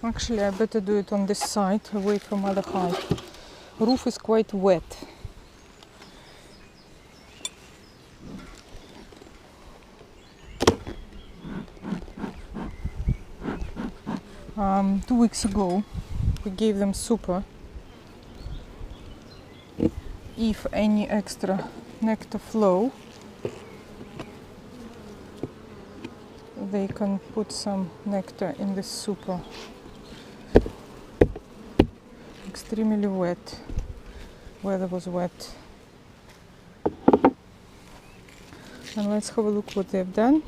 Actually, I better do it on this side, away from other hive. Roof is quite wet. Two weeks ago, we gave them super. If any extra nectar flow, they can put some nectar in this super. Extremely wet. Weather was wet. And let's have a look what they've done.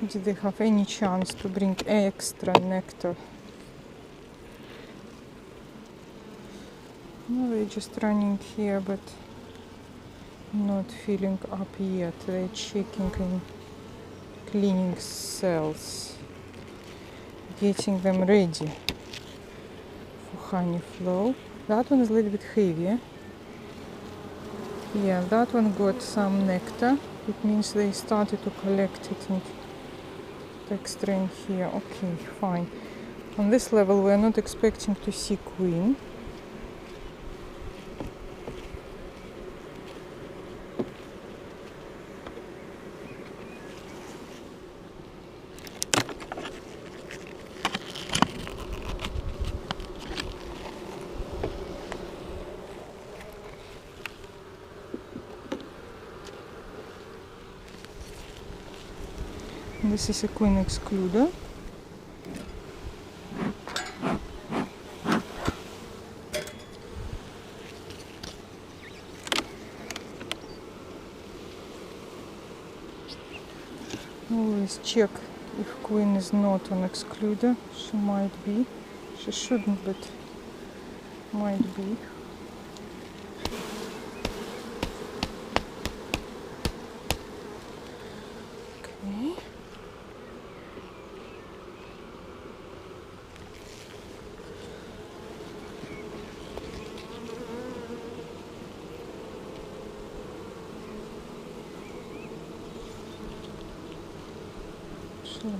Did they have any chance to bring extra nectar? No, they're just running here, but not filling up yet. They're checking and cleaning cells, getting them ready for honey flow. That one is a little bit heavier. Yeah, that one got some nectar. It means they started to collect it and extra in here. Okay, fine. On this level we are not expecting to see queen. This is a queen excluder. Always check if queen is not on excluder. She might be. She shouldn't, but might be.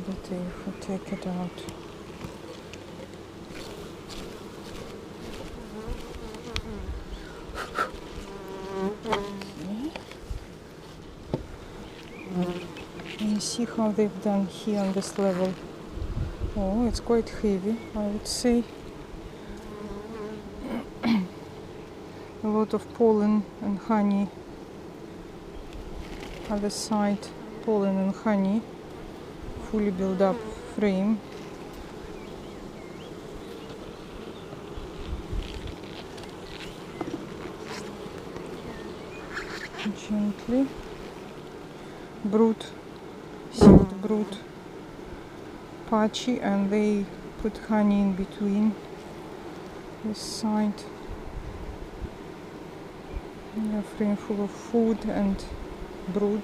Better if we take it out. Okay. And you see how they've done here on this level. Oh, it's quite heavy, I would say. A lot of pollen and honey. Other side, pollen and honey. Fully built up frame. Gently. Brood, sealed brood, patchy, and they put honey in between this side. A frame full of food and brood.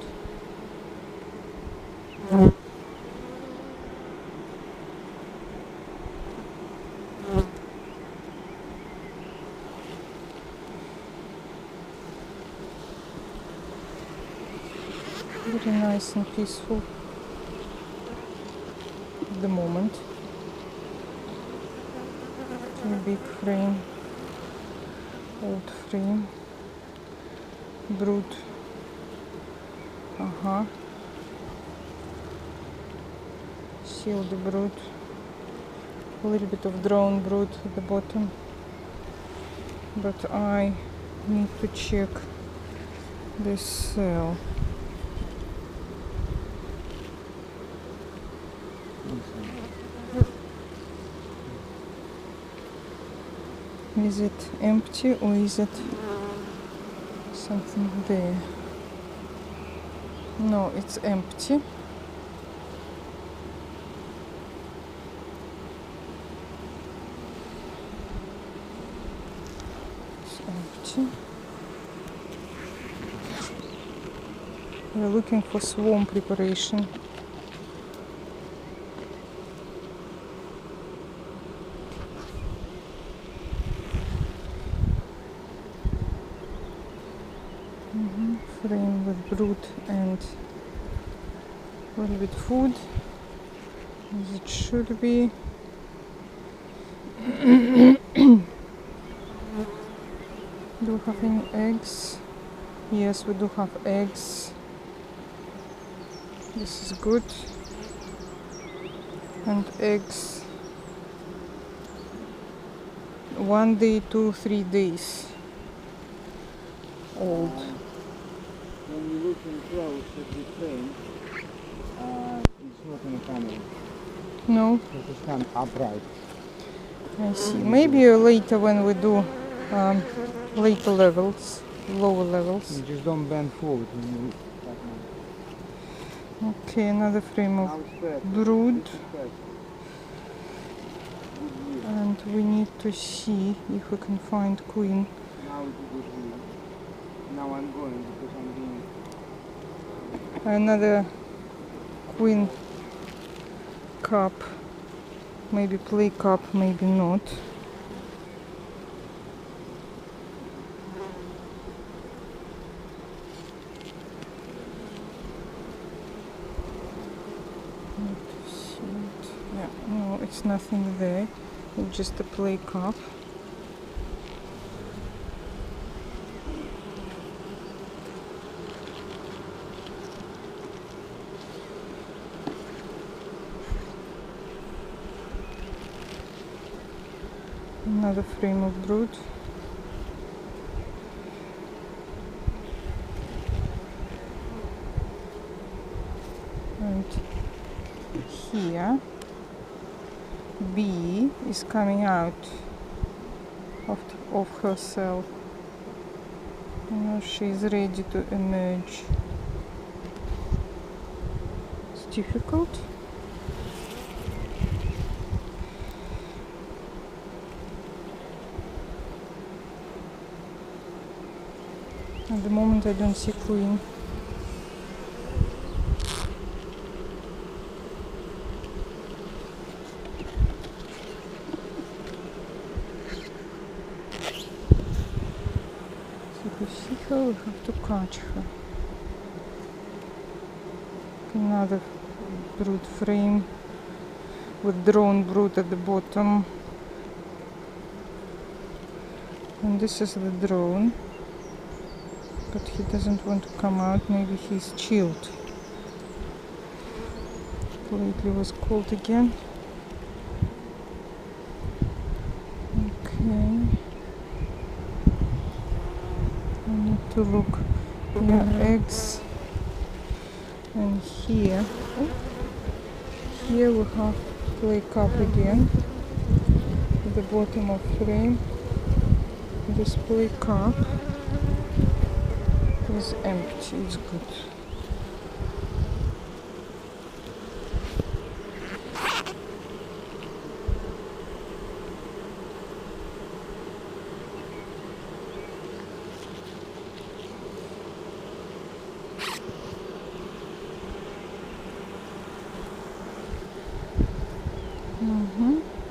Very nice and peaceful at the moment. A big frame, old frame, brood. Sealed brood. A little bit of drone brood at the bottom. But I need to check this cell. Is it empty or is it something there? No, it's empty. It's empty. We're looking for swarm preparation. brood and a little bit food as it should be. Do we have any eggs? Yes, we do have eggs. This is good. And eggs 1 day to 3 days old. When you look in close at the frame, it's not in a camera. No? It is stand upright. I see. Maybe later when we do later levels, lower levels. You just don't bend forward when you look. Okay, another frame of brood. And we need to see if we can find queen. Now it's a good view. Now I'm going because I'm doing Another queen cup. Maybe play cup, maybe not. Yeah, no, it's nothing there. It's just a play cup. Another frame of brood. And here bee is coming out of her cell. You know, she's ready to emerge. It's difficult. At the moment I don't see queen. So if we see her, we have to catch her. Another brood frame with drone brood at the bottom. And this is the drone. But he doesn't want to come out. Maybe he's chilled. Lately was cold again. Okay. I need to look near eggs. And here we have play cup again at the bottom of frame. This play cup is empty. It's good.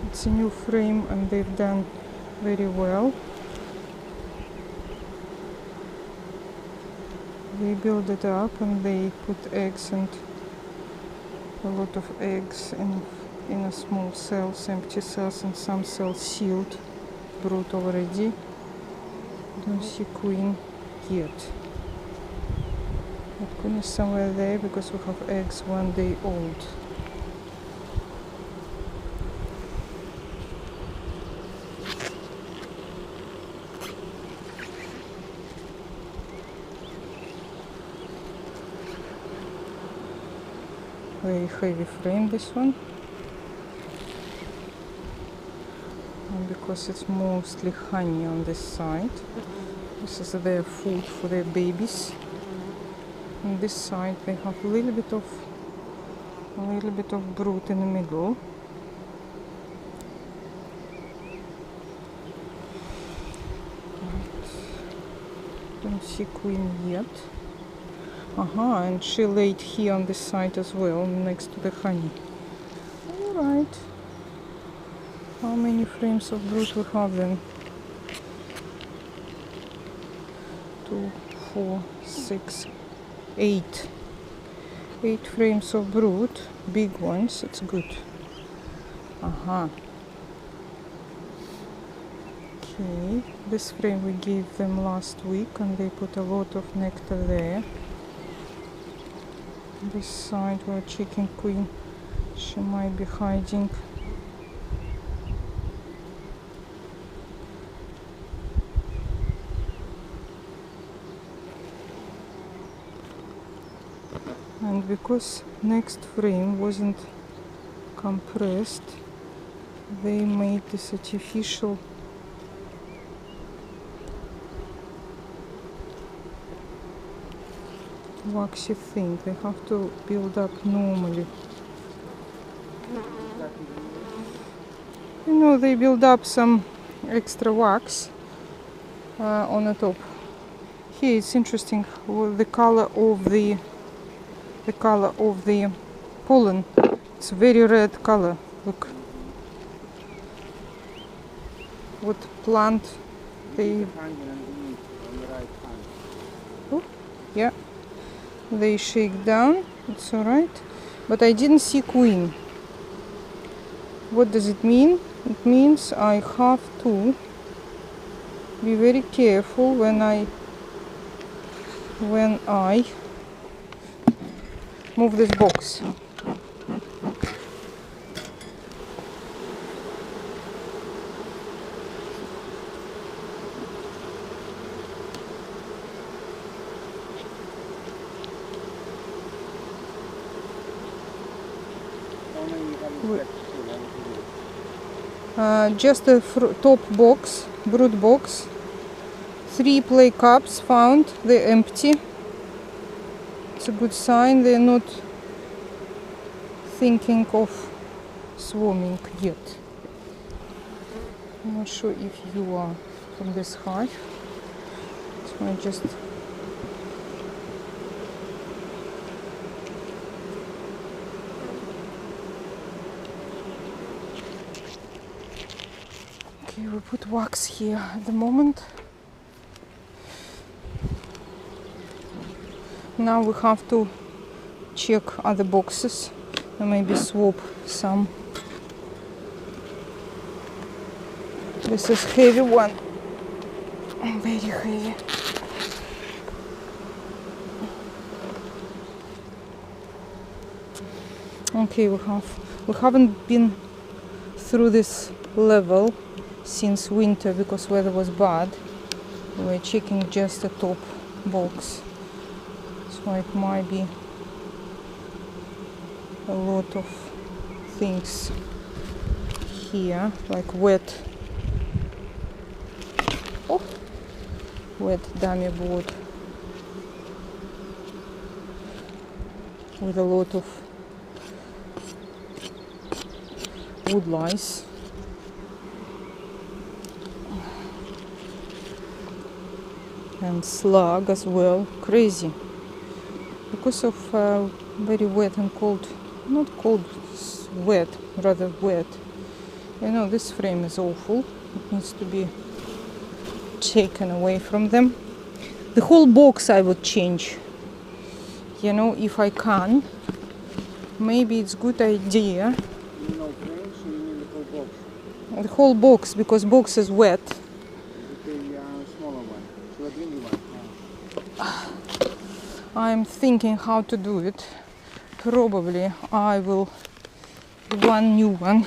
It's a new frame and they've done very well. They build it up and they put eggs and a lot of eggs in a small cells, empty cells, and some cells sealed, brood already. Don't see queen yet. But queen is somewhere there because we have eggs 1 day old. Very heavy frame, this one, and because it's mostly honey on this side. This is their food for their babies. On this side they have a little bit of brood in the middle. Don't see queen yet. And she laid here on this side as well, next to the honey. Alright. How many frames of brood we have then? 2, 4, 6, 8 frames of brood, big ones. It's good. Okay, this frame we gave them last week and they put a lot of nectar there. This side we're checking queen, she might be hiding. And because next frame wasn't compressed, they made this artificial waxy thing. They have to build up normally. You know, they build up some extra wax on the top. Here it's interesting the color of the pollen. It's very red color. Look what plant they. Oh, yeah. They shake down, it's alright. But I didn't see queen. What does it mean? It means I have to be very careful when I move this box. Just a top box, brood box. 3 play cups found, they're empty. It's a good sign, they're not thinking of swarming yet. I'm not sure if you are from this hive, so I just we put wax here at the moment. Now we have to check other boxes and maybe swap some. This is heavy one, very heavy. Okay, we haven't been through this level since winter because weather was bad. We're checking just the top box, so it might be a lot of things here, like wet dummy board with a lot of wood lice. And slug as well, crazy, because of very wet and cold, not cold, wet, rather wet. You know, this frame is awful, it needs to be taken away from them. The whole box I would change, you know, if I can. Maybe it's a good idea. The whole box, because box is wet. I'm thinking how to do it. Probably I will one new one.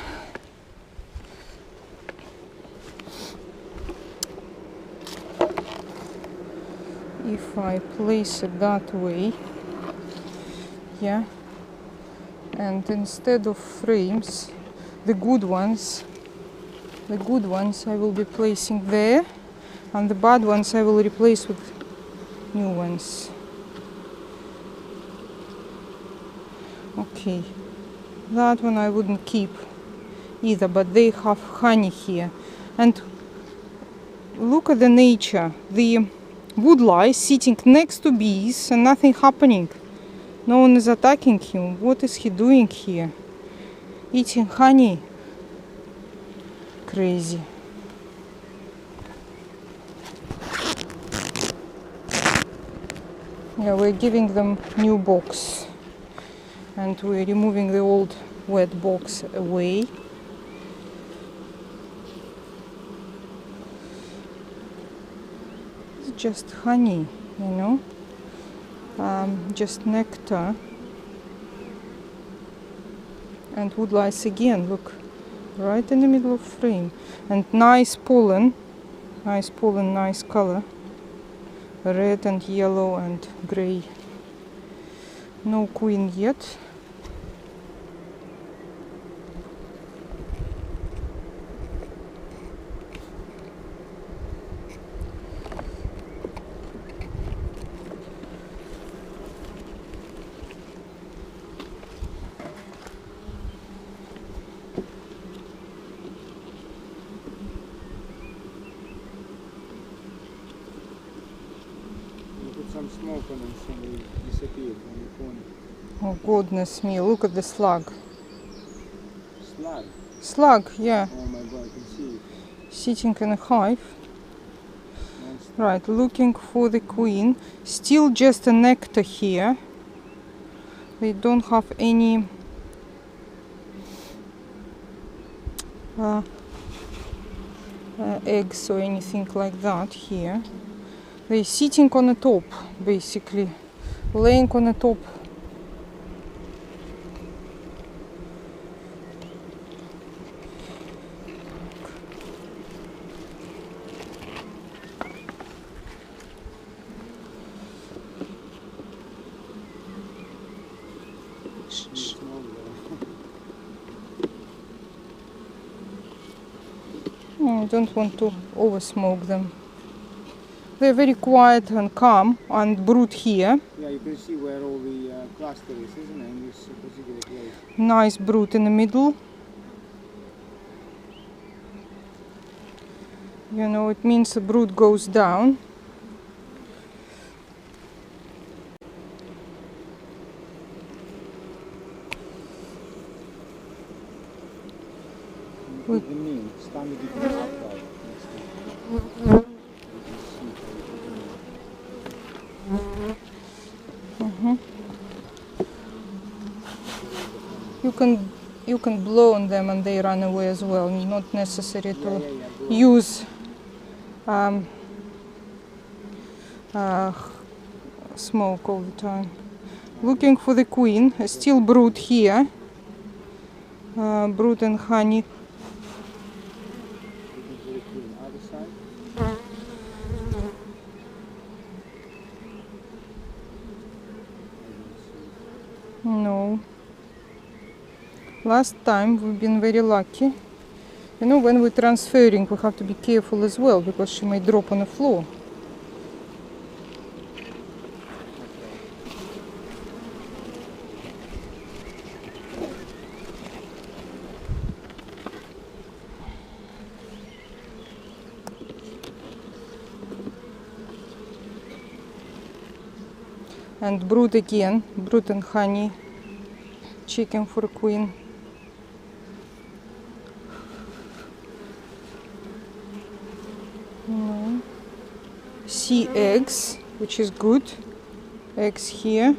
If I place it that way, yeah, and instead of frames, the good ones I will be placing there, and the bad ones I will replace with new ones. Okay, that one I wouldn't keep either, but they have honey here. And look at the nature. The wood lice sitting next to bees and nothing happening. No one is attacking him. What is he doing here? Eating honey. Crazy. Yeah, we're giving them new box and we're removing the old wet box away. It's just honey, you know, just nectar. And wood lice again, look, right in the middle of frame. And nice pollen, nice color. Red and yellow and gray. No queen yet. Some smoke on them, so they disappeared from the corner. Oh goodness me, look at the slug. Slug? Slug, yeah. Oh my god, I can see it. Sitting in a hive. Monster. Right, looking for the queen. Still just a nectar here. They don't have any eggs or anything like that here. They're sitting on the top, basically, laying on the top. I don't want to over smoke them. They're very quiet and calm and brood here. Yeah, you can see where all the cluster is, isn't it, in this particular place. Nice brood in the middle. You know, it means the brood goes down. With the mean, standing it upright. You can blow on them and they run away as well. Not necessary to use smoke all the time. Looking for the queen. Still brood here. Brood and honey. No. Last time we've been very lucky. You know, when we're transferring, we have to be careful as well because she may drop on the floor. And brood again, brood and honey, checking for a queen. No. See eggs, which is good. Eggs here.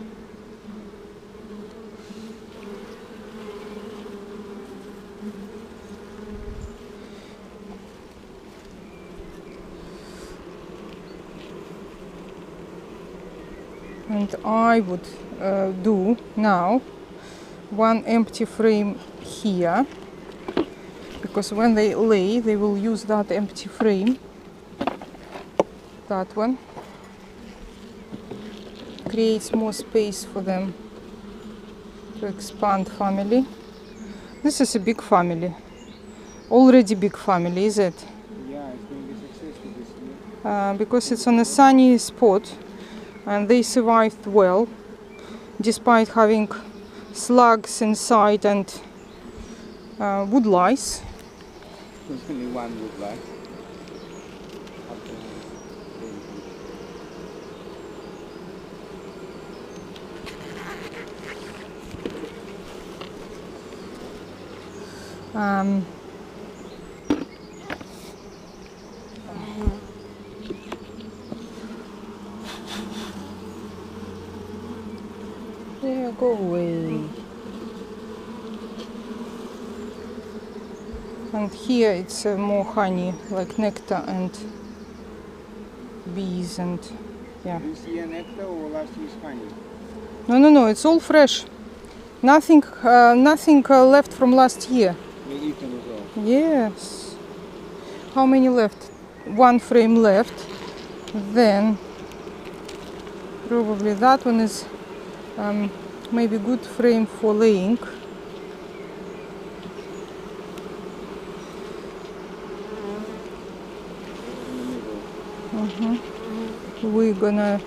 And I would do now one empty frame here, because when they lay they will use that empty frame, that one creates more space for them to expand family. This is a big family, already big family, is it? Yeah, it's going to be successful this year. Because it's on a sunny spot. And they survived well, despite having slugs inside and wood lice. There's only one wood lice. And here it's more honey, like nectar and bees and yeah. This year nectar or last year's honey? No, it's all fresh. Nothing left from last year. They eaten as well. Yes. How many left? One frame left. Then probably that one is maybe good frame for laying. We're gonna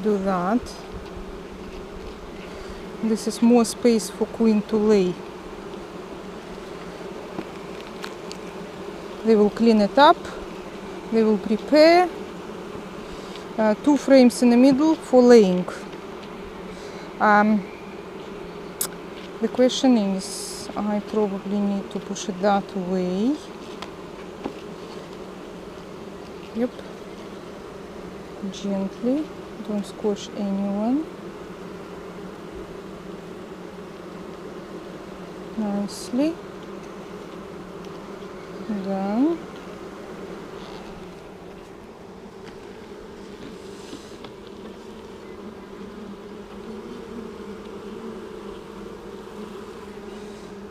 do that. This is more space for queen to lay. They will clean it up. They will prepare 2 frames in the middle for laying. The question is, I probably need to push it that way. Yep. Gently, don't squash anyone. Nicely. Done.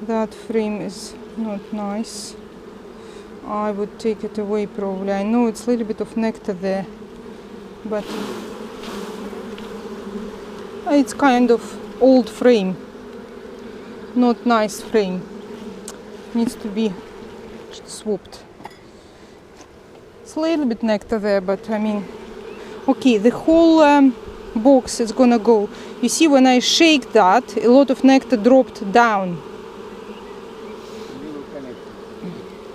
That frame is not nice. I would take it away probably. I know it's a little bit of nectar there, but it's kind of old frame, not nice frame. Needs to be swapped. It's a little bit nectar there, but I mean, okay, the whole box is gonna go. You see, when I shake that, a lot of nectar dropped down.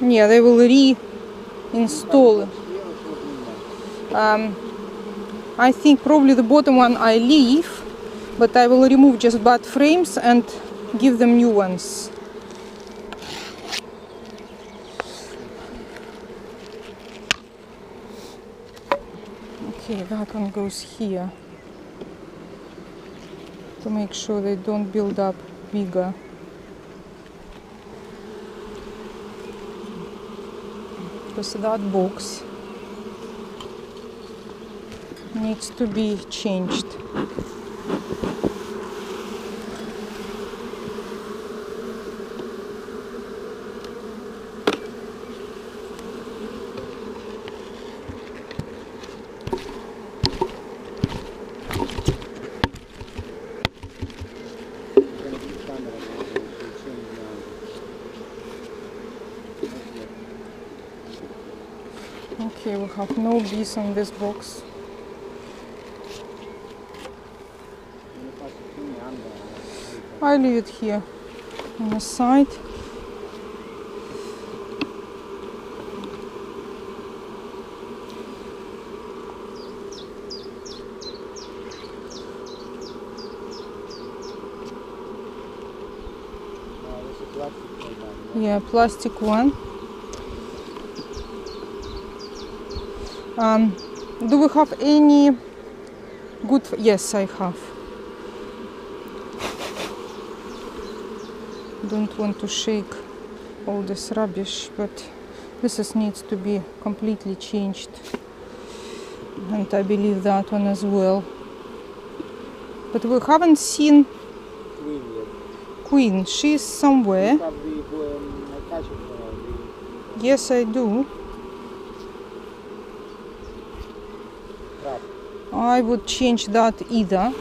Yeah, they will reinstall. I think probably the bottom one I leave, but I will remove just bad frames and give them new ones. Okay, that one goes here to make sure they don't build up bigger. Because that box needs to be changed. Okay, we have no bees on this box. I leave it here on the side. Yeah, plastic one. Do we have any good? Yes, I have. Don't want to shake all this rubbish, but this needs to be completely changed, and I believe that one as well. But we haven't seen Queen. She's somewhere. Yes, I do. I would change that either.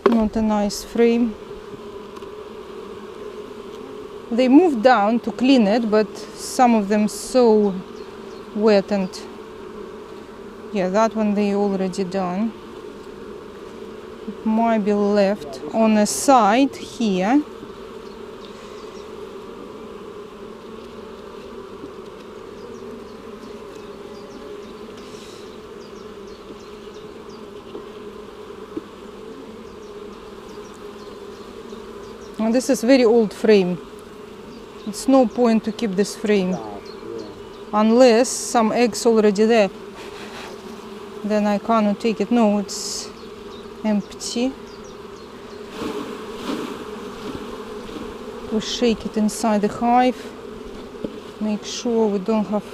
Not a nice frame. They moved down to clean it, but some of them so wet, and yeah, that one they already done. It might be left on the side here. And this is very old frame. It's no point to keep this frame unless some eggs already there. then I cannot take it. No, it's empty. We shake it inside the hive. Make sure we don't have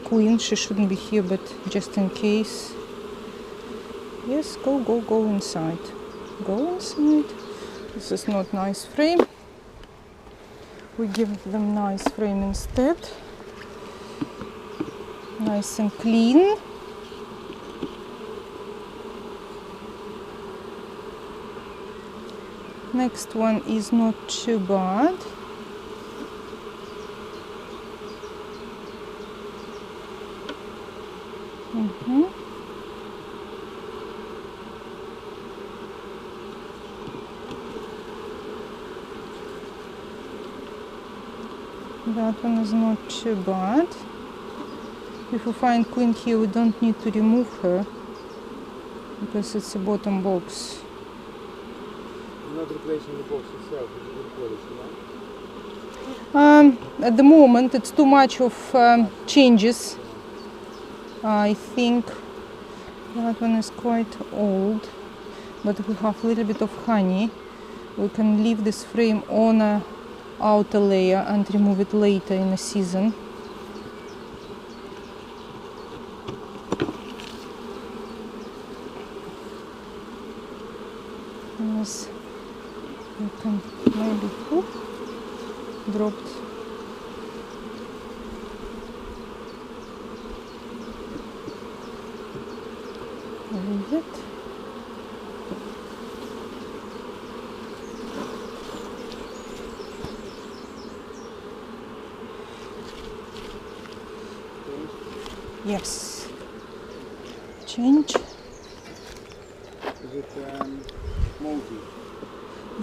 queen. She shouldn't be here, but just in case. Yes, go inside. Go inside. This is not nice frame. We give them nice frame instead. Nice and clean. Next one is not too bad. That one is not too bad. If we find queen here, we don't need to remove her because it's a bottom box. You're not replacing the box itself, it's good quality, yeah? At the moment, it's too much of changes. I think that one is quite old, but we have a little bit of honey. We can leave this frame on a outer layer and remove it later in the season. Yes, we can maybe dropped. Leave it. Yes. Change. Is it moldy?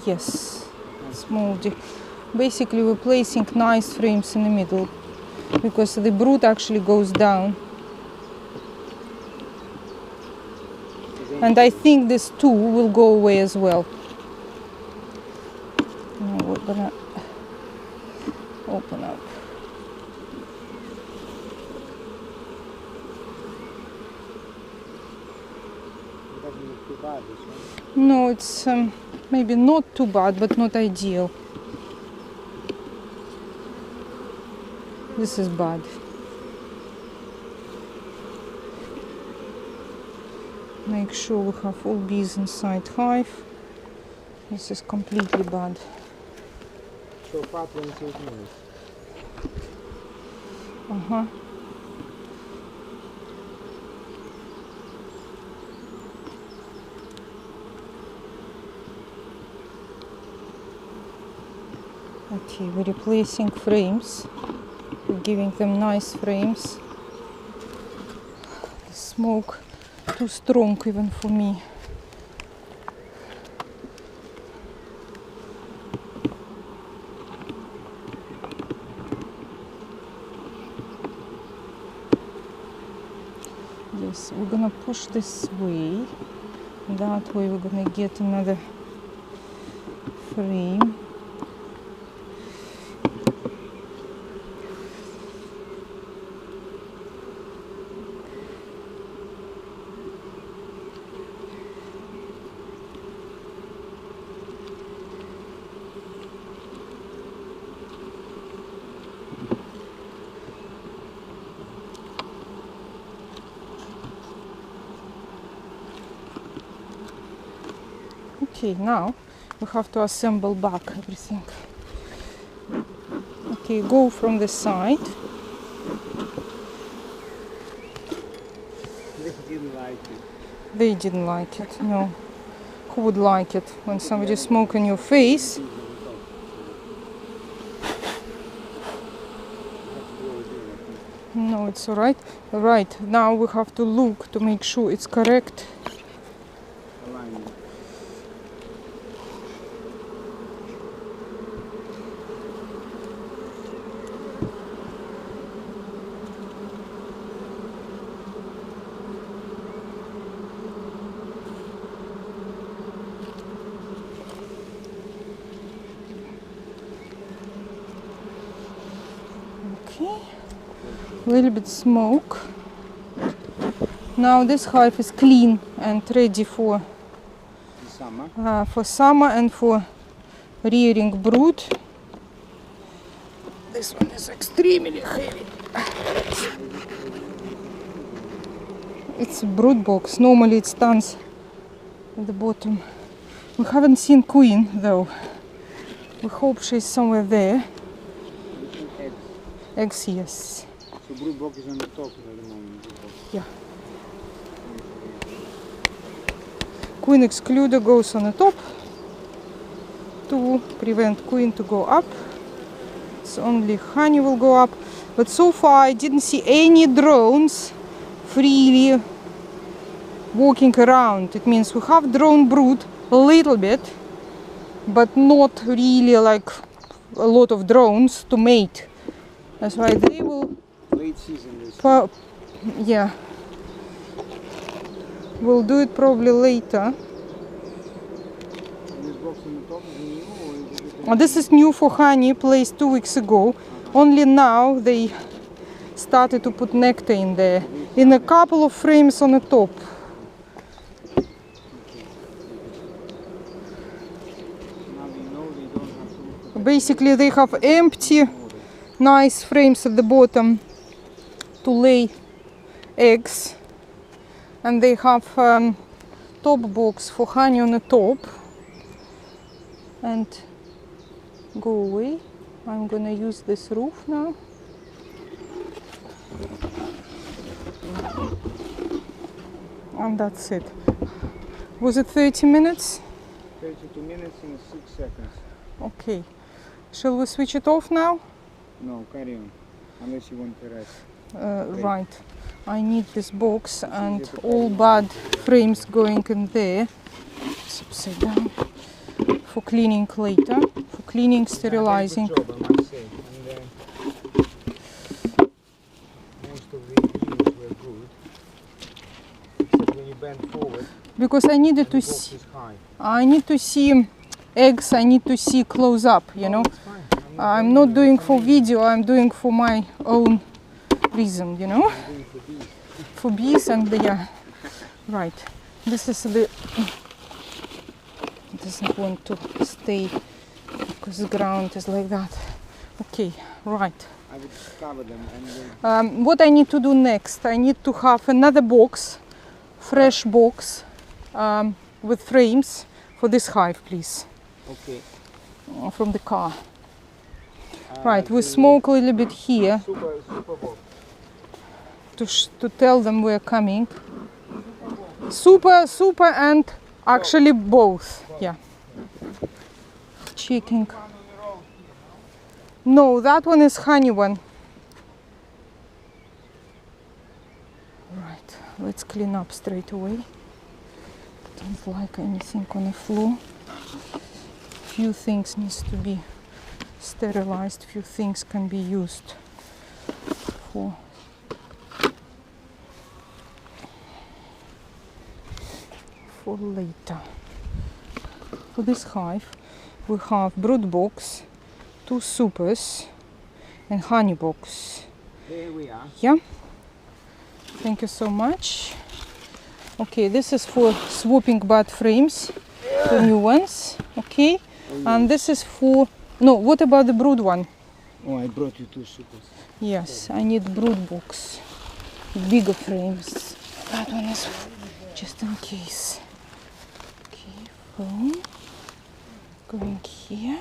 Yes, it's moldy. Basically, we're placing nice frames in the middle because the brood actually goes down. And I think this too will go away as well. Now we're gonna open up. Doesn't look too bad, this one. No, it's maybe not too bad, but not ideal. This is bad. Make sure we have all bees inside hive. This is completely bad. So far 28 minutes. Okay, we're replacing frames. We're giving them nice frames. The smoke too strong even for me. Yes, we're gonna push this way. That way we're gonna get another frame. Okay, now we have to assemble back everything. Okay, go from the side. They didn't like it. They didn't like it, no. Who would like it when somebody smoke in your face? No, it's alright. Right, now we have to look to make sure it's correct. Alignment. Okay, a little bit smoke. Now this hive is clean and ready for summer and for rearing brood. This one is extremely heavy. It's a brood box. Normally it stands at the bottom. We haven't seen queen though. We hope she's somewhere there. Eggs, yes. So brood box is on the top at the moment. Yeah. Queen excluder goes on the top to prevent queen to go up. It's only honey will go up. But so far I didn't see any drones freely walking around. It means we have drone brood a little bit, but not really like a lot of drones to mate. That's why they will Late season this. yeah. We'll do it probably later. This box on the top is new or is it This is new for honey, placed 2 weeks ago. Only now they started to put nectar in there, in a couple of frames on the top. now we know they don't have to Basically they have empty, nice frames at the bottom to lay eggs. And they have top box for honey on the top. And go away. I'm gonna use this roof now. And that's it. Was it 30 minutes? 32 minutes and 6 seconds. Okay. Shall we switch it off now? No, carry on. Unless you want to rest. Right. I need this box and all bad frames going in there. It's upside down. For cleaning later. For cleaning, sterilizing. Job, I must say. And most of the views were good. Except when you bend forward, Because I needed to the box see. is high. I need to see eggs. I need to see close up. You know. It's fine. I'm not doing for video. I'm doing for my own reason. You know. I'm doing for bees. For bees and the yeah. Right. This is the. Doesn't want to stay because the ground is like that. Okay. Right. I would cover them and What I need to do next, I need to have another box, fresh box with frames for this hive, please, okay. from the car. Right, we smoke a little bit here Super box. to tell them we're coming. Super and actually both, yeah. Checking. No, that one is honey one. Right, let's clean up straight away. Don't like anything on the floor. Few things needs to be sterilized, few things can be used for later. For this hive we have brood box, 2 supers and honey box. There we are. Yeah. Thank you so much. Okay, this is for swapping bad frames, the new ones. Okay. And this is for no, what about the brood one? Oh, I brought you 2 supers. Yes, I need brood box. Bigger frames. That one is just in case. Okay, phone. Going here.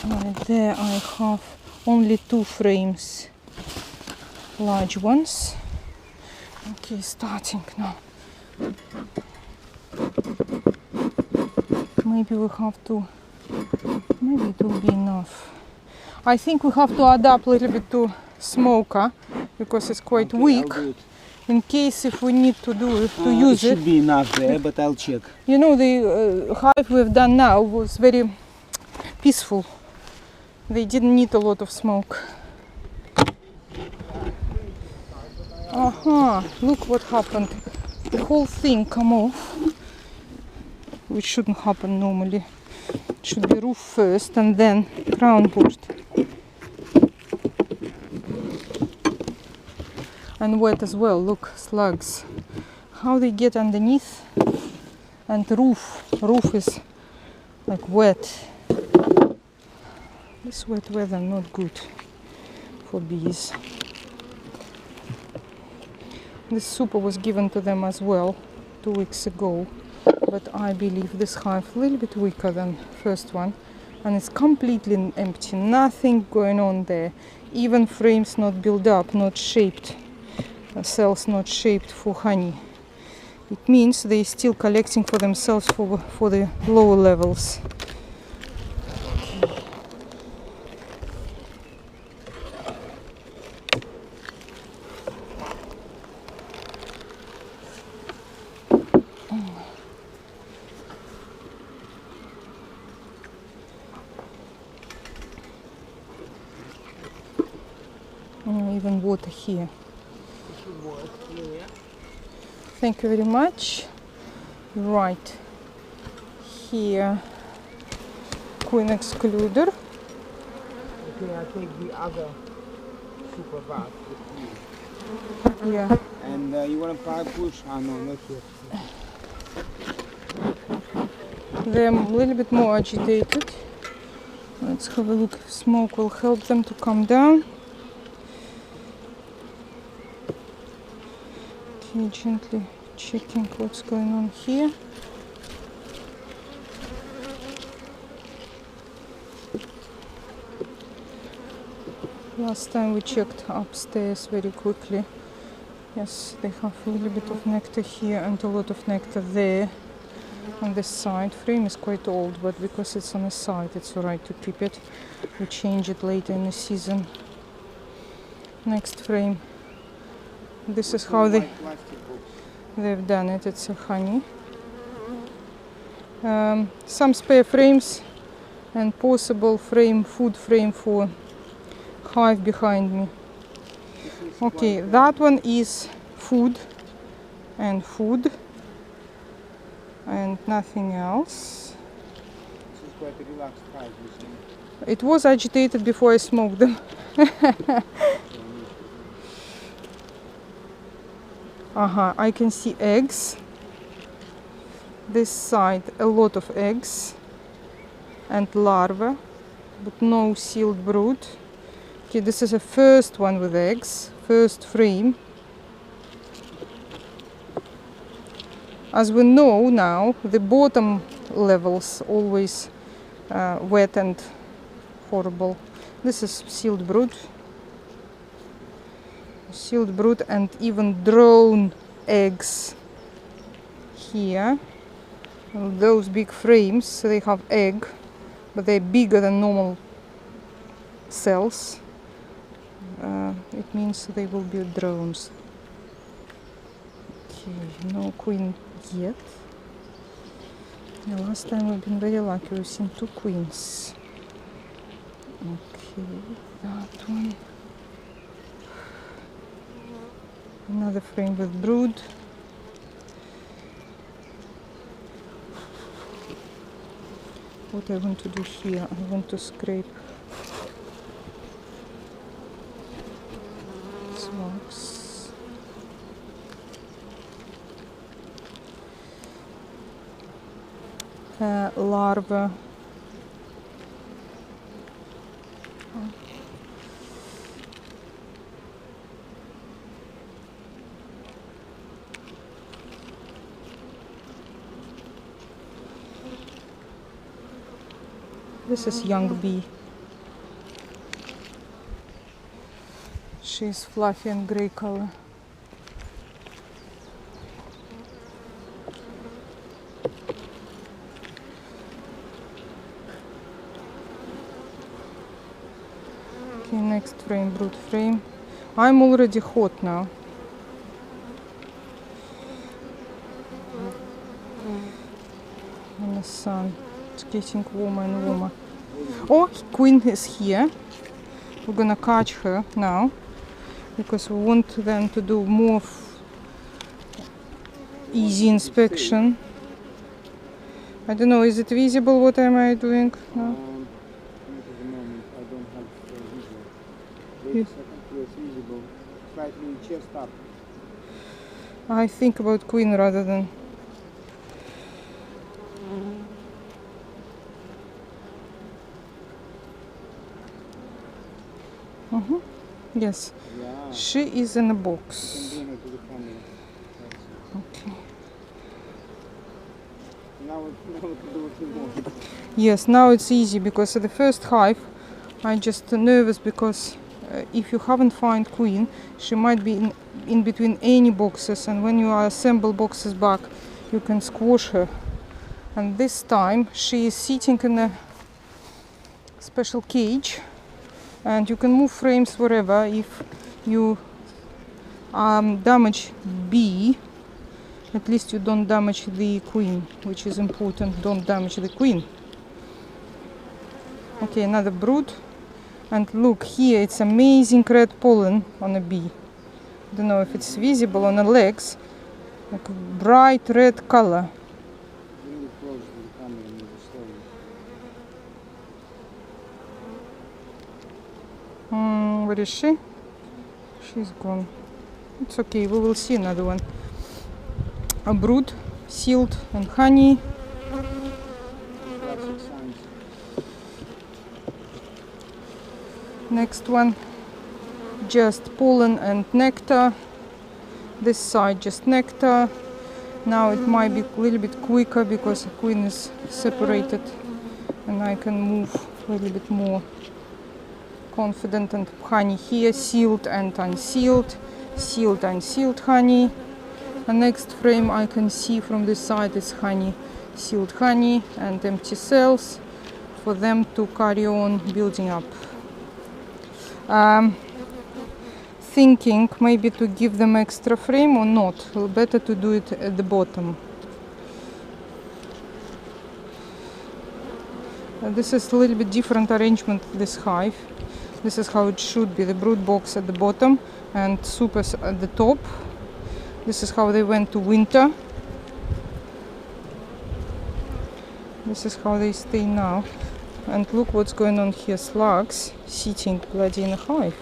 Right there I have only 2 frames. Large ones. Okay, starting now. Maybe we have to, maybe it will be enough. I think we have to adapt a little bit to smoker because it's quite weak. In case if we need to do to use it. It should be enough there, but I'll check. You know, the hive we've done now was very peaceful. They didn't need a lot of smoke. Look what happened. The whole thing come off, which shouldn't happen normally. It should be roof first and then crown board. And wet as well. Look, slugs. how they get underneath, and roof is like wet. This wet weather not good for bees. This super was given to them as well 2 weeks ago, but I believe this hive a little bit weaker than first one, and it's completely empty, nothing going on there, even frames not built up, not shaped, cells not shaped for honey. It means they're still collecting for themselves for the lower levels. Even water here. Thank you very much. Right here, queen excluder. Okay, I take the other super bath with you. Yeah. And you want to push? Ah, no, not yet. They're a little bit more agitated. Let's have a look if smoke will help them to calm down. Okay, gently checking what's going on here. Last time we checked upstairs very quickly. Yes, they have a little bit of nectar here and a lot of nectar there on this side. Frame is quite old, but because it's on the side, it's alright to keep it. We change it later in the season. Next frame. This is how they've done it. It's a honey. Some spare frames and possible food frame for hive behind me. Okay, that one is food and nothing else. This is quite a relaxed hive, you see. It was agitated before I smoked them. I can see eggs. This side a lot of eggs and larvae, but no sealed brood. Okay, this is the first one with eggs, first frame. As we know now, the bottom levels always wet and horrible. This is sealed brood. Sealed brood and even drone eggs here. Those big frames, they have egg, but they're bigger than normal cells. It means they will be drones. Okay, no queen yet. The last time we've been very lucky, we've seen 2 queens. Okay, that one. Another frame with brood. What I want to do here, I want to scrape smokes. Larva. This is young bee. She's fluffy and gray color. Okay, next frame, brood frame. I'm already hot now. In the sun. It's getting warmer and warmer. Oh, queen is here. We're gonna catch her now because we want them to do more easy inspection. I don't know, is it visible? What am I doing now? Not at the moment. I don't have visual. Wait a second, it's visible. Slightly chest up. I think about queen rather than. Yes, Yeah. she is in a You box. can bring her to the family. Okay. Now we can do a few more. Yes, now it's easy because at the first hive I just nervous because if you haven't found queen, she might be in between any boxes, and when you assemble boxes back, you can squash her. And this time she is sitting in a special cage, and you can move frames wherever. If you damage bee, at least you don't damage the queen, which is important. Don't damage the queen. Okay, another brood. And look here, it's amazing red pollen on a bee. Don't know if it's visible on the legs, like bright red color. Bring it close to the camera and move it slowly. Where is she? She's gone. It's okay, we will see another one. A brood, sealed and honey. Classic signs. Next one, just pollen and nectar. This side just nectar. Now it might be a little bit quicker because the queen is separated and I can move a little bit more confident. And honey here, sealed and unsealed, sealed and sealed honey. The next frame I can see from this side is honey, sealed honey and empty cells for them to carry on building up. Thinking maybe to give them extra frame or not. Better to do it at the bottom. This is a little bit different arrangement, this hive. This is how it should be, the brood box at the bottom and supers at the top. This is how they went to winter. This is how they stay now. And look what's going on here, slugs sitting bloody in a hive.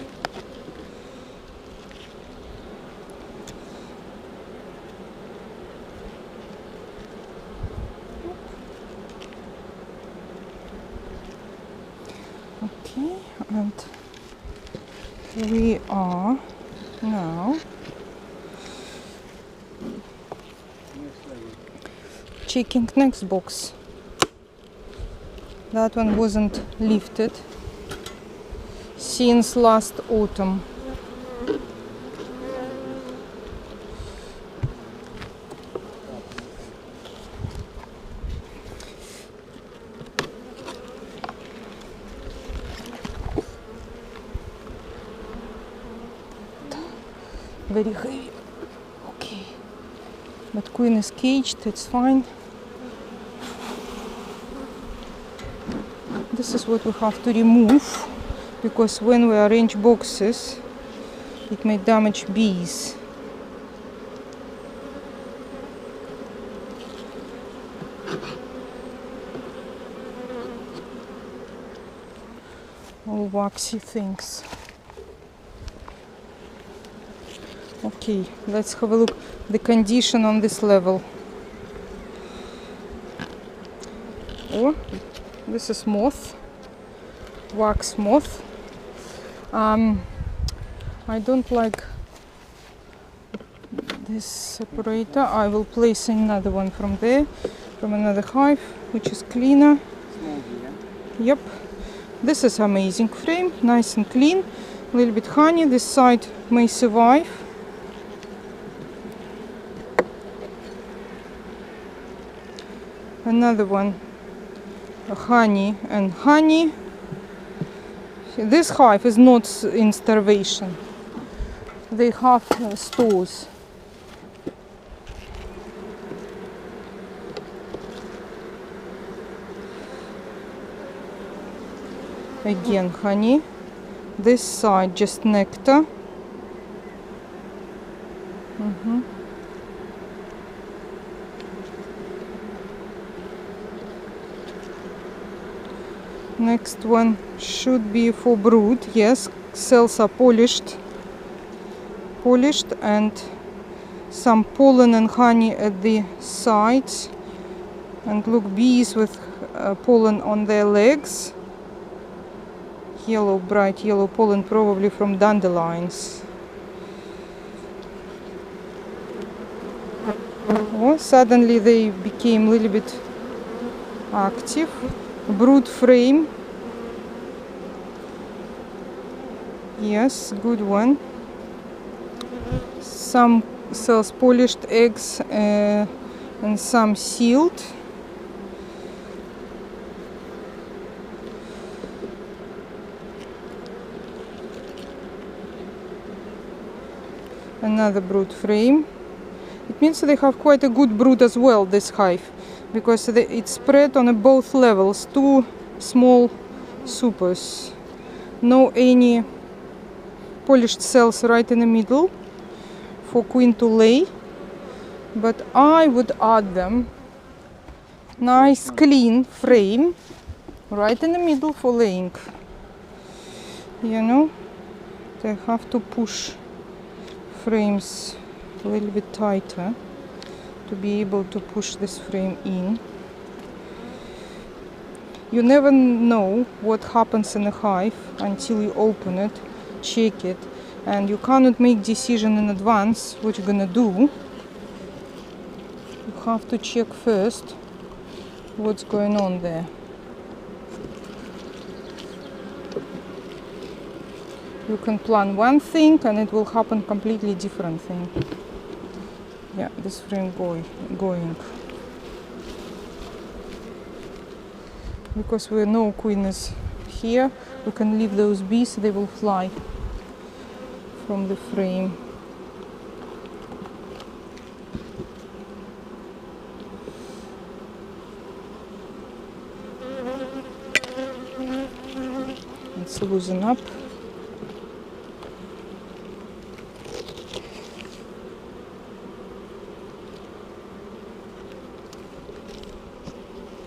Okay, and we are now checking next box. That one wasn't lifted since last autumn. Very heavy. Okay. But queen is caged, it's fine. This is what we have to remove, because when we arrange boxes, it may damage bees. All waxy things. Okay, let's have a look the condition on this level. Oh, this is moth, wax moth. I don't like this separator. I will place another one from there, from another hive, which is cleaner. Moldy, yeah? Yep. This is amazing frame, nice and clean. A little bit honey. This side may survive. Another one, honey and honey. This hive is not in starvation. They have stores. Again honey. This side just nectar. Next one should be for brood. Yes, cells are polished and some pollen and honey at the sides. And look, bees with pollen on their legs. Yellow, bright yellow pollen, probably from dandelions. Oh, suddenly they became a little bit active. Brood frame. Yes, good one. Some cells polished, eggs, and some sealed. Another brood frame. It means they have quite a good brood as well, this hive, because it's spread on both levels. Two small supers. No any polished cells right in the middle for queen to lay, but I would add them. Nice clean frame right in the middle for laying. You know, they have to push frames a little bit tighter to be able to push this frame in. You never know what happens in a hive until you open it, check it, and you cannot make decision in advance what you're gonna do. You have to check first what's going on there. You can plan one thing and it will happen completely different thing. Yeah, this frame going. Because we know queen is here, we can leave those bees, they will fly from the frame. Let's loosen up.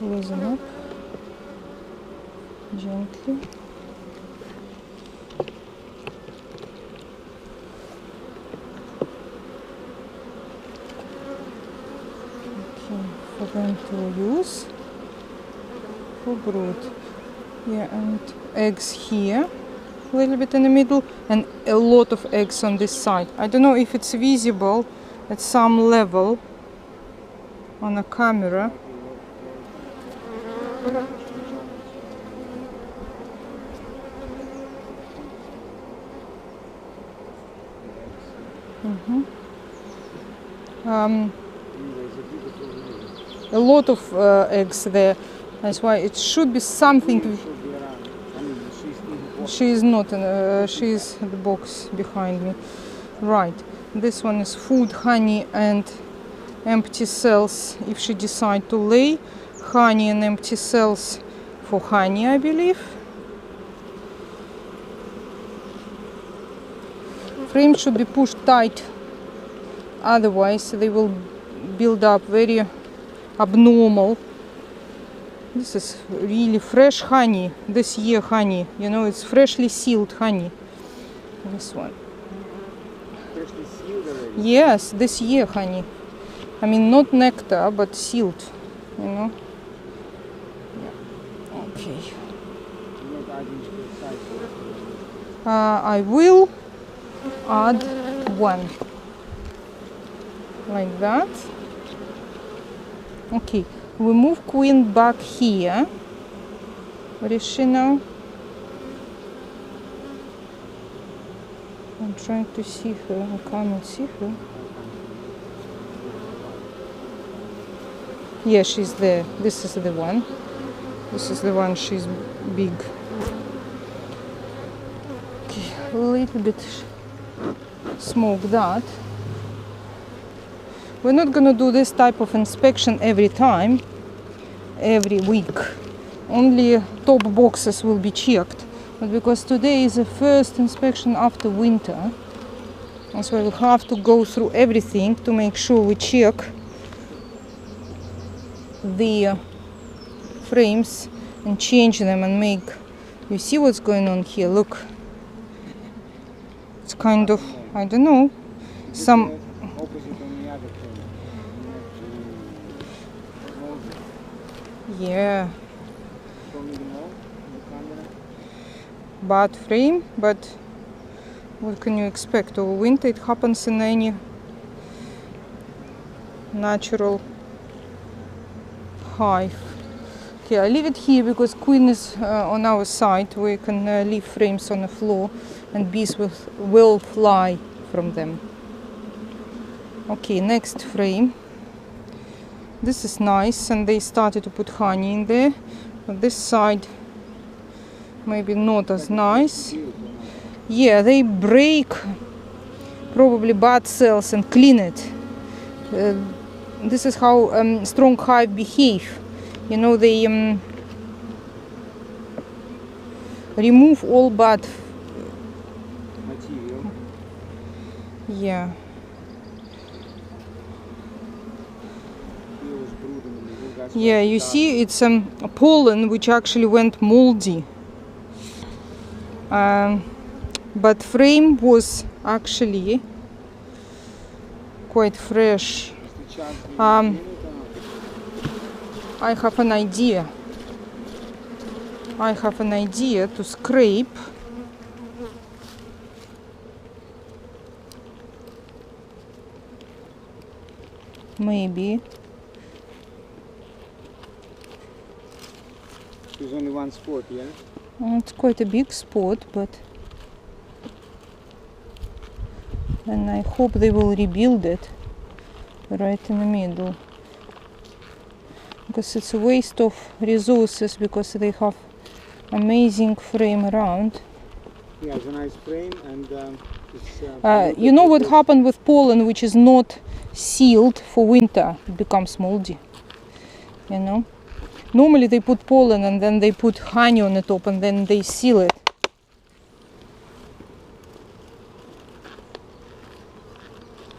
Loosen up gently. Okay, for them to use for brood. Yeah, and eggs here, a little bit in the middle, and a lot of eggs on this side. I don't know if it's visible at some level on a camera. A lot of eggs there. That's why it should be something. She is not. She is the box behind me. Right. This one is food, honey, and empty cells. If she decide to lay, honey and empty cells for honey, I believe. Frame should be pushed tight. Otherwise, they will build up very abnormal. This is really fresh honey, this year honey. You know, it's freshly sealed honey. This one. Freshly sealed already? Yes, this year honey. I mean, not nectar, but sealed. You know. Yeah. Okay. I will add one. Like that. Okay, we move queen back here. Where is she now? I'm trying to see her. I cannot see her. Yeah, she's there. This is the one. This is the one. She's big. Okay, a little bit smoke that. We're not gonna do this type of inspection every time, every week. Only top boxes will be checked. But because today is the first inspection after winter, so we'll have to go through everything to make sure we check the frames and change them and make. You see what's going on here? Look, it's kind of, I don't know, some. Opposite on Yeah, Showing them all on the camera. bad frame, but what can you expect? Over winter it happens in any natural hive. Okay, I leave it here because queen is on our side. We can leave frames on the floor and bees will fly from them. Okay, next frame. This is nice, and they started to put honey in there. But this side maybe not as nice. Yeah, they break probably bad cells and clean it. This is how strong hive behave. You know, they remove all bad. Material. Yeah. Yeah, you see, it's pollen which actually went moldy. But frame was actually quite fresh. I have an idea. I have an idea to scrape maybe. There's only one spot, yeah? It's quite a big spot, but and I hope they will rebuild it right in the middle, because it's a waste of resources, because they have amazing frame around. Yeah, it's a nice frame, and it's, you know what happened with pollen which is not sealed for winter? It becomes moldy, you know. Normally they put pollen and then they put honey on the top and then they seal it.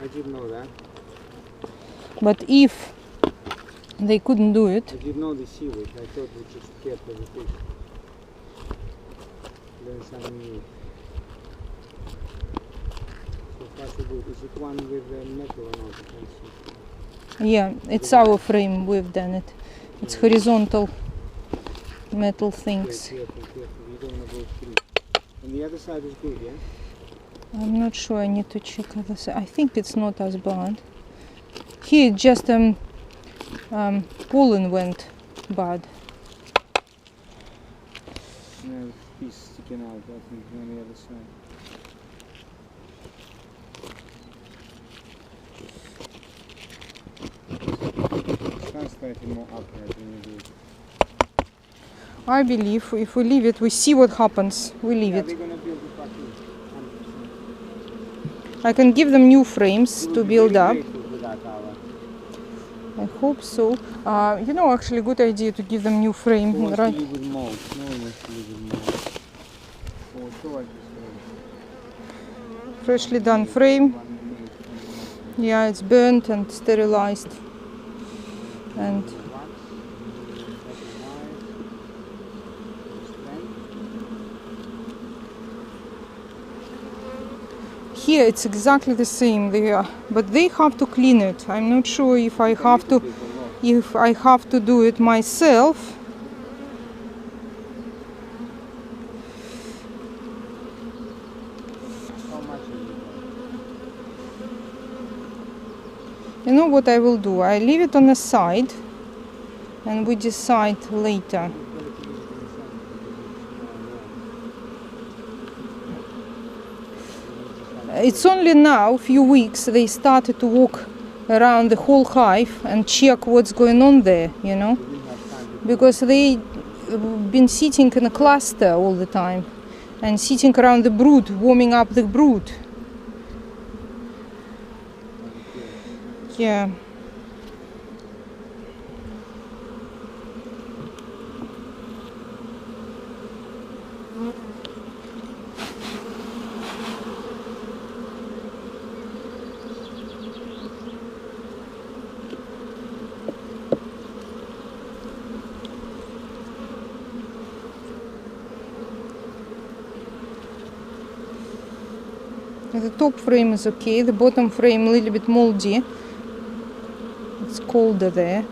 I didn't know that. But if they couldn't do it, I didn't know they seal it. I thought we just kept everything. Learn something new. So far so good. Is it one with metal or not? I can't see. yeah, it's our frame, we've done it. It's horizontal metal things. Careful. You don't want to go through. And the other side is good, yeah? I'm not sure, I need to check other side. I think it's not as bad. Here just pollen went bad. No, piece sticking out, I think, on the other side. Stand slightly more upright when you do it. I believe if we leave it, we see what happens. We leave Yeah, it. they're gonna build it back in, 100%. I can give them new frames You will to be build very up. grateful for that hour. I hope so. You know, actually, good idea to give them new frame, Who wants right? to live with mold? No one wants to live with mold. Oh, so like this frame. Freshly done frame. Yeah, it's burnt and sterilized. And here it's exactly the same there, but they have to clean it. I'm not sure if I have to do it myself. You know what I will do? I leave it on the side and we decide later. It's only now, a few weeks, they started to walk around the whole hive and check what's going on there, you know, because they been sitting in a cluster all the time and sitting around the brood, warming up the brood. Yeah. The top frame is okay, the bottom frame a little bit moldy. It's colder there.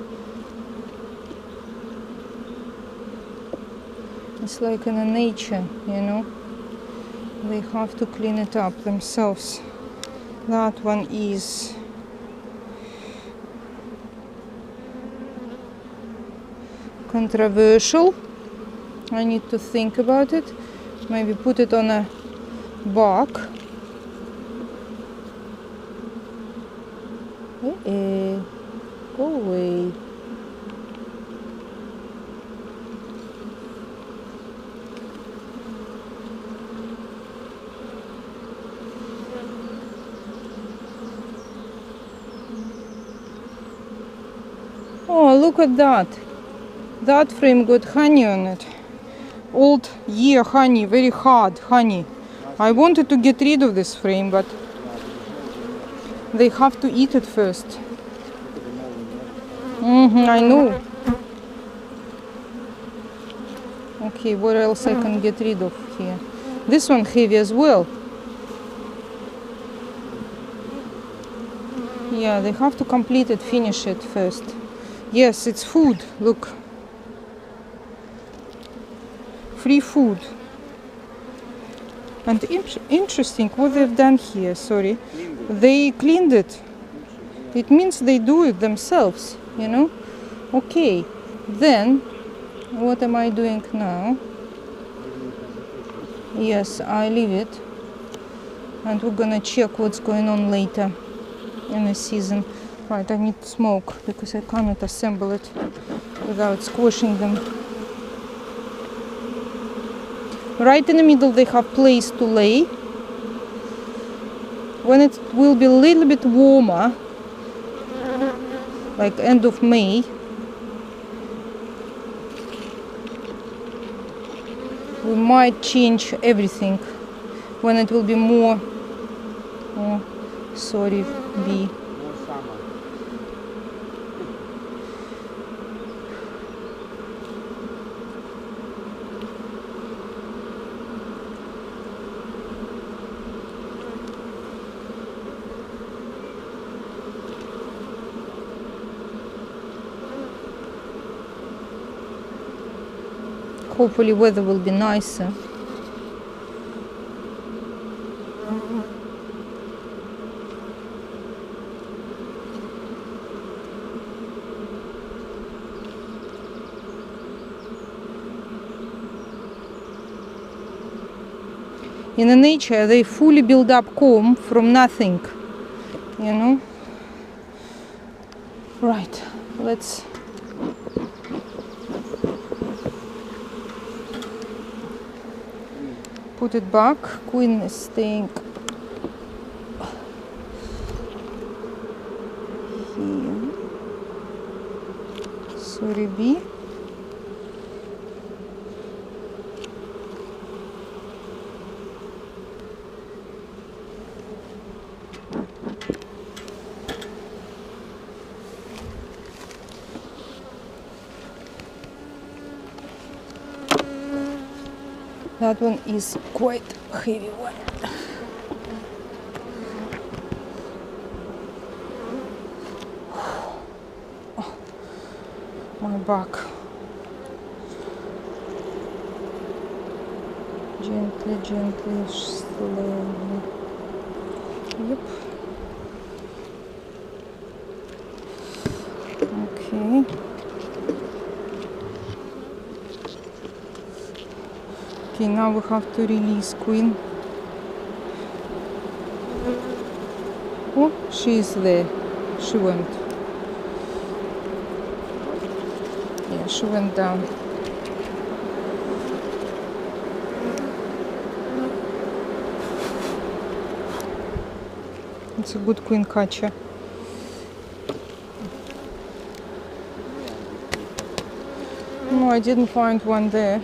It's like in a nature, you know. They have to clean it up themselves. That one is controversial. I need to think about it. Maybe put it on a bark. Go away. Oh, look at that. That frame got honey on it. Old year honey, very hard honey. I wanted to get rid of this frame, but they have to eat it first. I know. Okay, what else I can get rid of here? This one heavy as well. Yeah, they have to complete it, finish it first. Yes, it's food, look. Free food. And interesting what they've done here, sorry. They cleaned it. It means they do it themselves, you know. Okay, then what am I doing now? Yes, I leave it. And we're gonna check what's going on later in the season. Right, I need smoke because I cannot assemble it without squashing them. Right in the middle they have place to lay. When it will be a little bit warmer, like end of May, we might change everything. When it will be more, oh, sorry, bee. More summer. Hopefully weather will be nicer. In the nature, they fully build up comb from nothing, you know. Right, let's put it back. Queen is staying here. Sorry, bee. That one is quite heavy one. Oh, my back. Gently, gently, slowly. Yep. Okay. Okay, now we have to release Queen. Oh, she is there. She went. Yeah, she went down. It's a good queen catcher. No, I didn't find one there.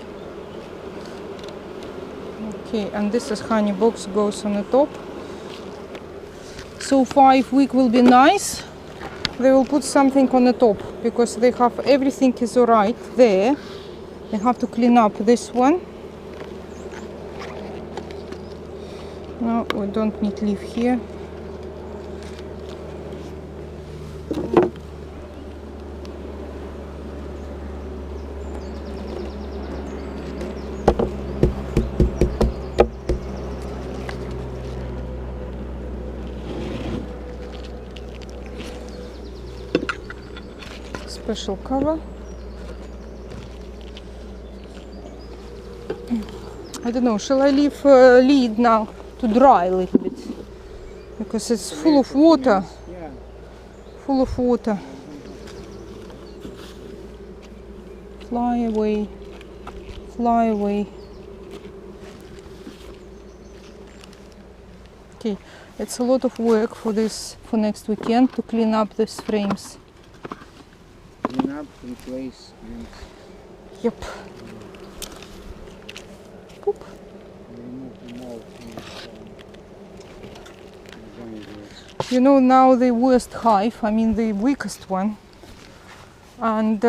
Okay, and this is honey box, goes on the top. So 5 weeks will be nice. They will put something on the top because they have everything is alright there. They have to clean up this one. No, we don't need leaf here. special cover. I don't know, shall I leave lid now to dry a little bit? Because it's full of water. Yeah. Full of water. Fly away. Fly away. Okay, it's a lot of work for next weekend to clean up these frames. Clean up, replace, and Yep. Poop. remove the mold from the joints. You know, now the worst hive, I mean the weakest one, and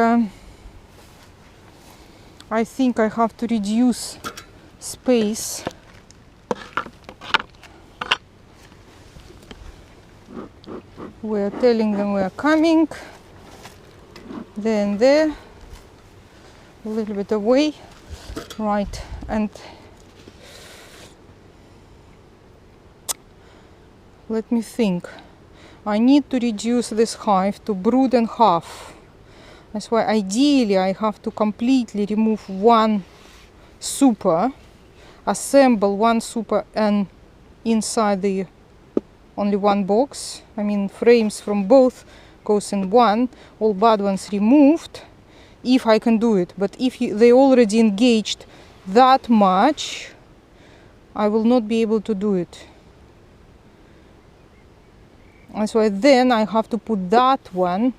I think I have to reduce space. We're telling them we're coming, there and there, a little bit away, right, and let me think. I need to reduce this hive to brood and half. That's why ideally I have to completely remove one super, assemble one super and inside the only one box. I mean frames from both goes in one, all bad ones removed, if I can do it. But if they already engaged that much, I will not be able to do it. That's why then I have to put that one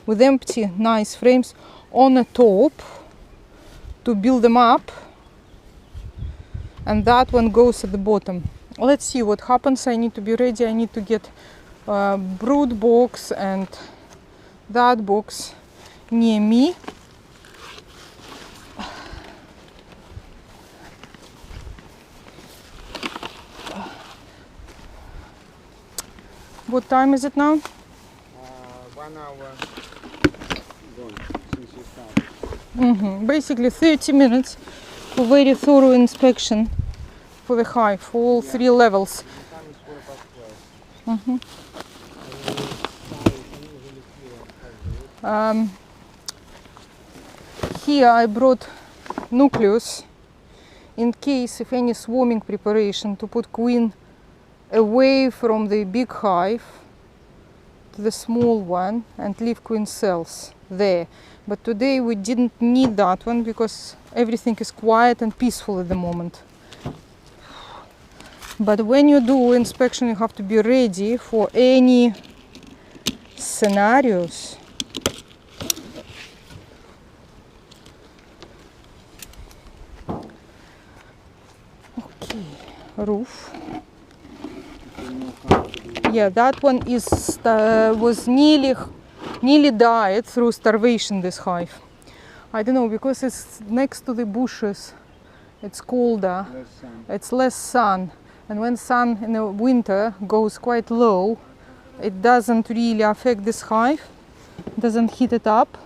with empty nice frames on the top to build them up, and that one goes at the bottom. Let's see what happens. I need to be ready. I need to get brood box and that box near me. What time is it now? 1 hour gone since you started. Basically 30 minutes for very thorough inspection for the hive, for all three levels. The time is 12. Here I brought nucleus in case if any swarming preparation to put queen away from the big hive to the small one and leave queen cells there. But today we didn't need that one because everything is quiet and peaceful at the moment. But when you do inspection, you have to be ready for any scenarios. Okay, roof. Yeah, that one is was nearly died through starvation, this hive. I don't know, because it's next to the bushes, it's colder, Less sun. it's less sun, and when sun in the winter goes quite low, it doesn't really affect this hive, doesn't heat it up.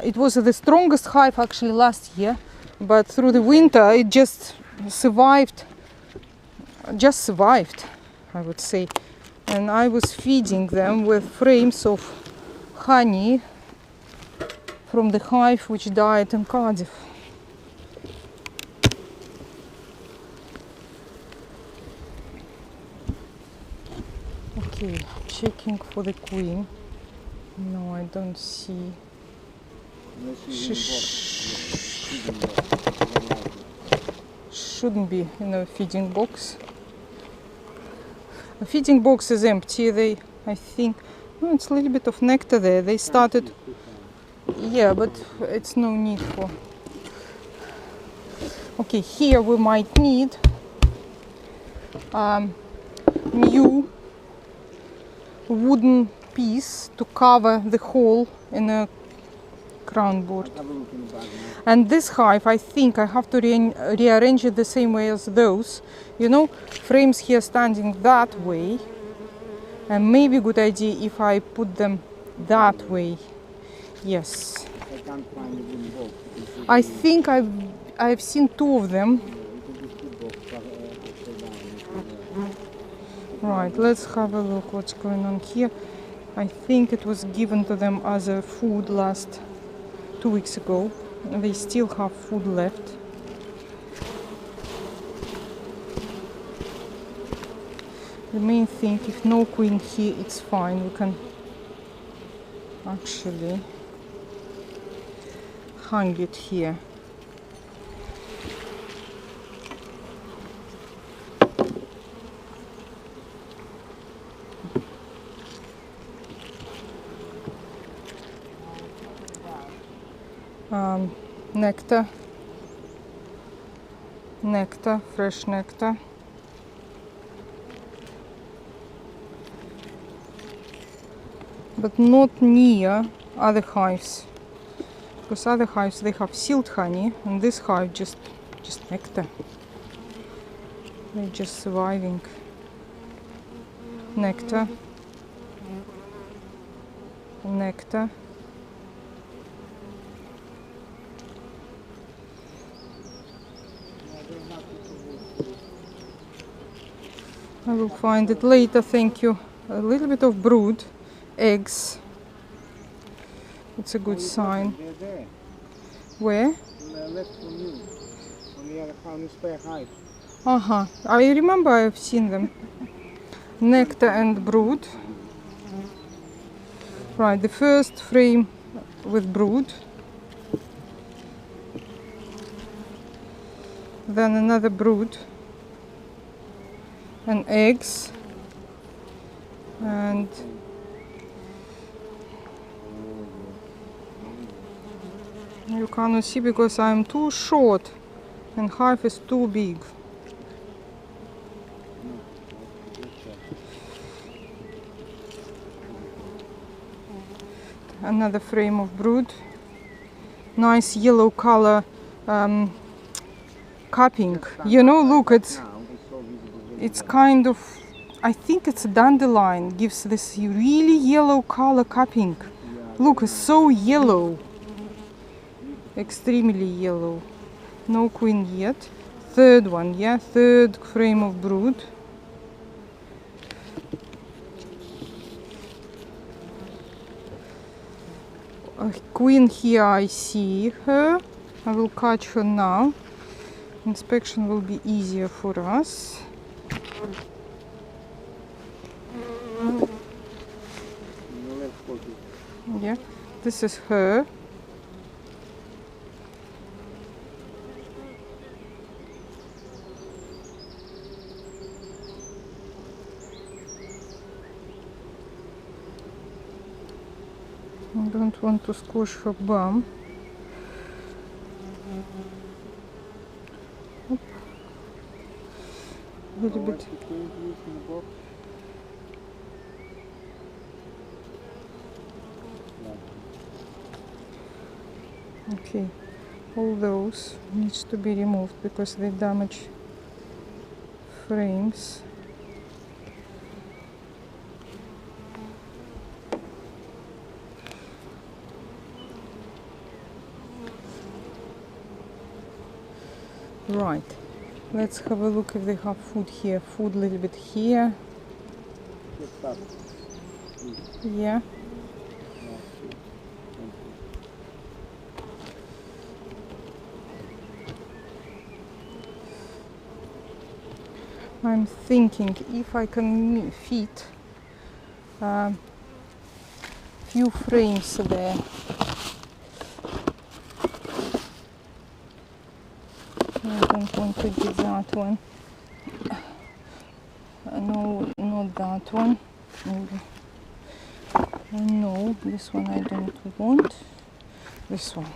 It was the strongest hive actually last year, but through the winter it just survived, I would say. And I was feeding them with frames of honey from the hive which died in Cardiff. Okay, checking for the queen. No, I don't see. Shouldn't be in a feeding box. The feeding box is empty. I think, oh, it's a little bit of nectar there. They started, yeah, but it's no need for. Okay, here we might need new wooden piece to cover the hole in a crown board. And this hive, I think I have to rearrange it the same way as those. You know, frames here standing that way, and maybe good idea if I put them that way. Yes. I can't find a wooden box. I think I've seen two of them. Right, let's have a look what's going on here. I think it was given to them as a food last 2 weeks ago. They still have food left. The main thing, if no queen here, it's fine. We can actually hang it here. Nectar, fresh nectar. But not near other hives, because other hives they have sealed honey, and this hive just nectar. They're just surviving. Nectar, nectar. I will find it later, thank you. A little bit of brood, eggs. It's a good sign. They're there. Where? Left from you. On the other found spare hive. I remember I've seen them. Nectar and brood. Right, the first frame with brood. Then another brood. And eggs. And you cannot see because I'm too short and hive is too big. Another frame of brood. Nice yellow color cupping. You know, look, it's kind of, I think it's a dandelion, gives this really yellow color cupping. Look, it's so yellow. Extremely yellow. No queen yet. Third one, yeah, third frame of brood. A queen here, I see her. I will catch her now. Inspection will be easier for us. Yeah, this is her. I don't want to squash her bum. Oop. A little bit. Okay, all those needs to be removed because they damage frames. Right, let's have a look if they have food here. Food a little bit here. Yeah. I'm thinking if I can fit few frames there. I don't want to do that one. No, not that one. Maybe. No, this one I don't want. This one.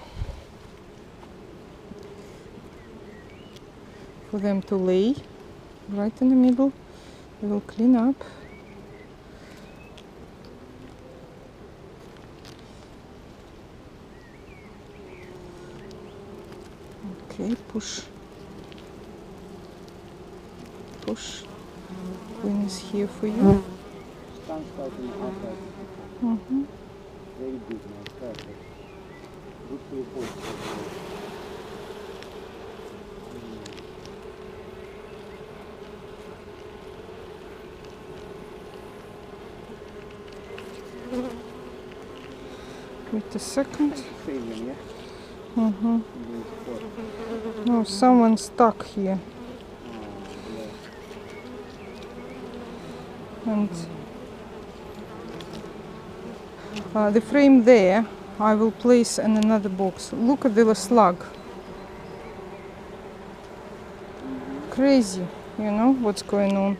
For them to lay right in the middle. We will clean up. Okay, push. Push. Queen is here for you. Mm-hmm. Very good, man. Perfect. Good for your voice. Wait a second. Saving, yeah? Mm-hmm. There's four. No, someone's stuck here. And the frame there I will place in another box. Look at the slug. Crazy, you know what's going on.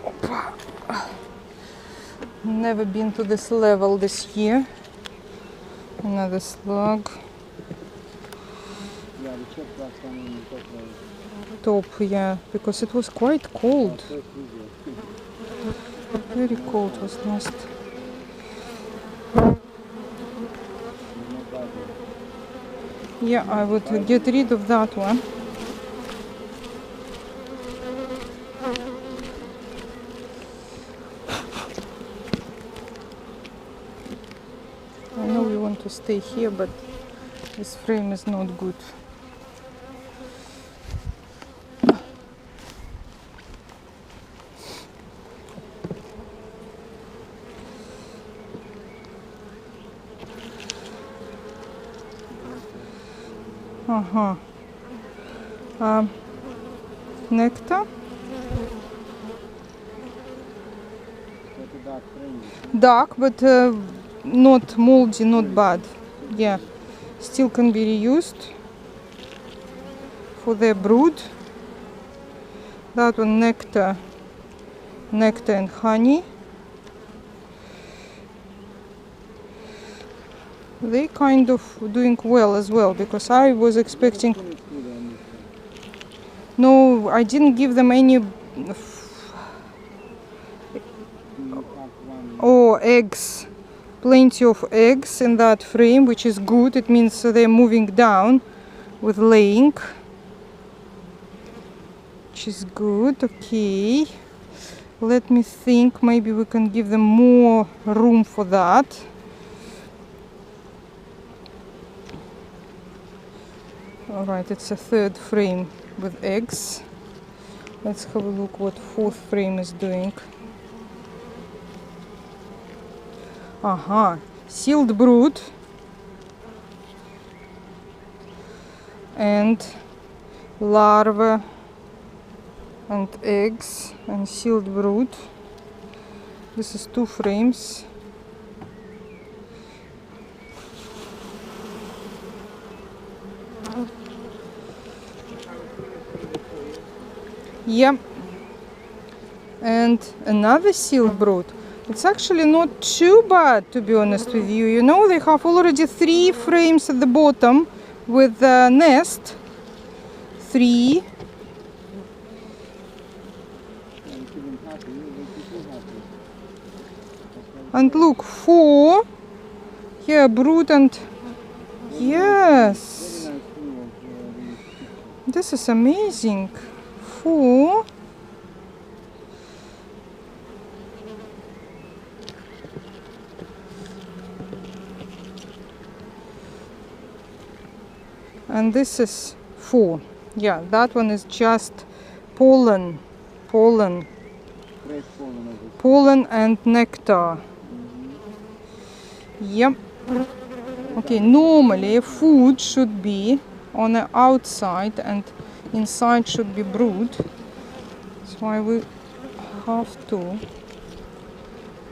Opa. Never been to this level this year. Another slug. Yeah, we checked last time when we got the Top, yeah, because it was quite cold. first video. Very cold was last. No bad one. Yeah, I would get rid of that one. I know we want to stay here, but this frame is not good. Uh-huh. Nectar. What about frames? Dark, but not moldy, not bad. Yeah, still can be reused for their brood. That one nectar and honey. They kind of doing well as well, because I was expecting. No, I didn't give them any. Oh, eggs. Plenty of eggs in that frame, which is good. It means they're moving down with laying, which is good. Okay, let me think. Maybe we can give them more room for that. All right, it's a third frame with eggs. Let's have a look what fourth frame is doing. Aha, sealed brood and larvae and eggs and sealed brood. This is 2 frames. Yep. And another sealed brood. It's actually not too bad, to be honest with you. You know, they have already 3 frames at the bottom with the nest. 3. And look, 4. Here, brood and... Yes. This is amazing. 4. And this is 4. Yeah, that one is just pollen and nectar. Yep. Okay, normally food should be on the outside and inside should be brood. That's why we have to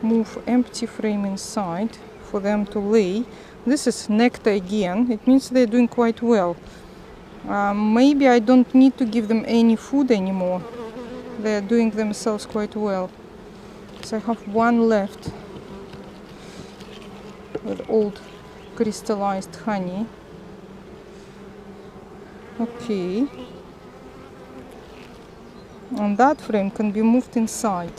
move empty frame inside for them to lay. This is nectar again. It means they're doing quite well. Maybe I don't need to give them any food anymore. They're doing themselves quite well. So I have 1 left with old crystallized honey. Okay. And that frame can be moved inside.